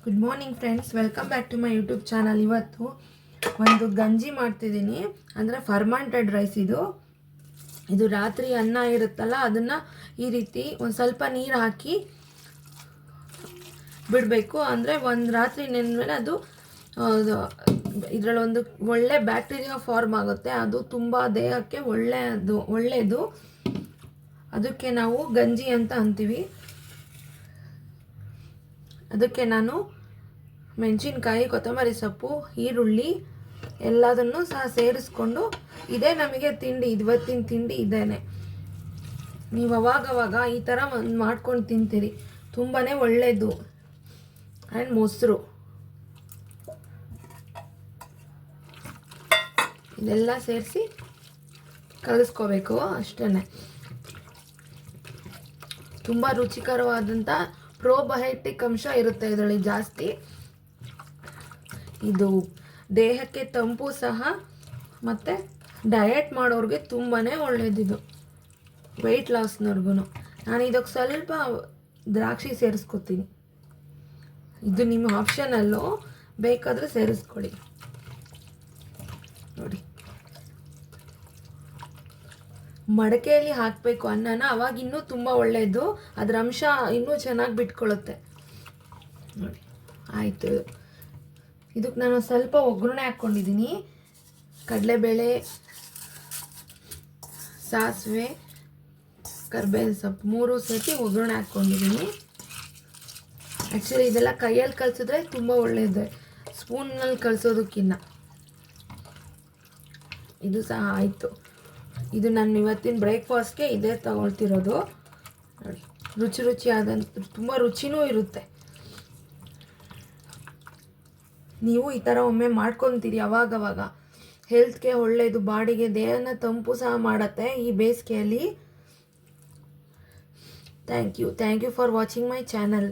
Good morning friends, welcome back to my YouTube channel. ಇವತ್ತು ಒಂದು ಗಂಜಿ ಮಾಡ್ತಿದ್ದೀನಿ. ಅಂದರೆ ಫರ್ಮೆಂಟೆಡ್ ರೈಸ್ ಇದು ರಾತ್ರಿ ಅನ್ನ ಇರುತ್ತಲ್ಲ, ಅದನ್ನು ಈ ರೀತಿ ಒಂದು ಸ್ವಲ್ಪ ನೀರು ಹಾಕಿ ಬಿಡಬೇಕು. ಅಂದರೆ ಒಂದು ರಾತ್ರಿ ನೆನೆದ್ಮೇಲೆ ಅದು ಇದರಲ್ಲೊಂದು ಒಳ್ಳೆ ಬ್ಯಾಕ್ಟೀರಿಯಾ ಫಾರ್ಮ್ ಆಗುತ್ತೆ. ಅದು ತುಂಬ ದೇಹಕ್ಕೆ ಒಳ್ಳೆಯದು. ಅದಕ್ಕೆ ನಾವು ಗಂಜಿ ಅಂತ ಅಂತೀವಿ. ಅದಕ್ಕೆ ನಾನು ಮೆಣಸಿನ್ಕಾಯಿ, ಕೊತ್ತಂಬರಿ ಸೊಪ್ಪು, ಈರುಳ್ಳಿ ಎಲ್ಲದನ್ನು ಸಹ ಸೇರಿಸ್ಕೊಂಡು, ಇದೇ ನಮಗೆ ತಿಂಡಿ, ಇವತ್ತಿನ ತಿಂಡಿ ಇದೇನೆ. ನೀವು ಅವಾಗವಾಗ ಈ ಥರ ಮಾಡ್ಕೊಂಡು ತಿಂತೀರಿ, ತುಂಬಾ ಒಳ್ಳೆಯದು. ಆ್ಯಂಡ್ ಮೊಸರು ಇದೆಲ್ಲ ಸೇರಿಸಿ ಕಲಿಸ್ಕೋಬೇಕು ಅಷ್ಟೇ. ತುಂಬ ರುಚಿಕರವಾದಂಥ ಪ್ರೋಬಯೋಟಿಕ್ ಅಂಶ ಇರುತ್ತೆ ಇದರಲ್ಲಿ ಜಾಸ್ತಿ. ಇದು ದೇಹಕ್ಕೆ ತಂಪು ಸಹ, ಮತ್ತು ಡಯಟ್ ಮಾಡೋರಿಗೆ ತುಂಬಾ ಒಳ್ಳೆಯದಿದು, ವೆಯ್ಟ್ ಲಾಸ್ನವ್ರಿಗೂ. ನಾನು ಇದಕ್ಕೆ ಸ್ವಲ್ಪ ದ್ರಾಕ್ಷಿ ಸೇರಿಸ್ಕೊತೀನಿ. ಇದು ನಿಮ್ಮ ಆಪ್ಷನಲ್ಲು, ಬೇಕಾದರೆ ಸೇರಿಸ್ಕೊಳ್ಳಿ. ನೋಡಿ, ಮಡಕೆಯಲ್ಲಿ ಹಾಕಬೇಕು ಅನ್ನನ, ಅವಾಗ ಇನ್ನೂ ತುಂಬ ಒಳ್ಳೆಯದು, ಅದರ ಅಂಶ ಇನ್ನೂ ಚೆನ್ನಾಗಿ ಬಿಟ್ಕೊಳ್ಳುತ್ತೆ. ನೋಡಿ, ಆಯಿತು. ಇದಕ್ಕೆ ನಾನು ಸ್ವಲ್ಪ ಒಗ್ಗರಣೆ ಹಾಕ್ಕೊಂಡಿದ್ದೀನಿ. ಕಡಲೆಬೇಳೆ, ಸಾಸಿವೆ, ಕರಿಬೇವಿನ ಸೊಪ್ಪು 3 ಸೇರಿಸಿ ಒಗ್ಗರಣೆ ಹಾಕ್ಕೊಂಡಿದ್ದೀನಿ. ಆ್ಯಕ್ಚುಲಿ ಇದೆಲ್ಲ ಕೈಯಲ್ಲಿ ಕಲಿಸಿದ್ರೆ ತುಂಬ ಒಳ್ಳೆಯದು, ಸ್ಪೂನ್ನಲ್ಲಿ ಕಲಿಸೋದಕ್ಕಿಂತ. ಇದು ಸಹ ಆಯಿತು. ಇದು ನಾನು ಇವತ್ತಿನ ಬ್ರೇಕ್ಫಾಸ್ಟ್ಗೆ ಇದೇ ತಗೊಳ್ತಿರೋದು. ನೋಡಿ, ರುಚಿಯಾದಂಥ ತುಂಬ ರುಚಿನೂ ಇರುತ್ತೆ. ನೀವು ಈ ಥರ ಒಮ್ಮೆ ಮಾಡ್ಕೊತೀರಿ ಅವಾಗವಾಗ, ಹೆಲ್ತ್ಗೆ ಒಳ್ಳೆಯದು, ಬಾಡಿಗೆ ದೇಹನ ತಂಪು ಸಹ ಮಾಡುತ್ತೆ ಈ ಬೇಸಿಗೆಯಲ್ಲಿ. Thank you for watching my channel.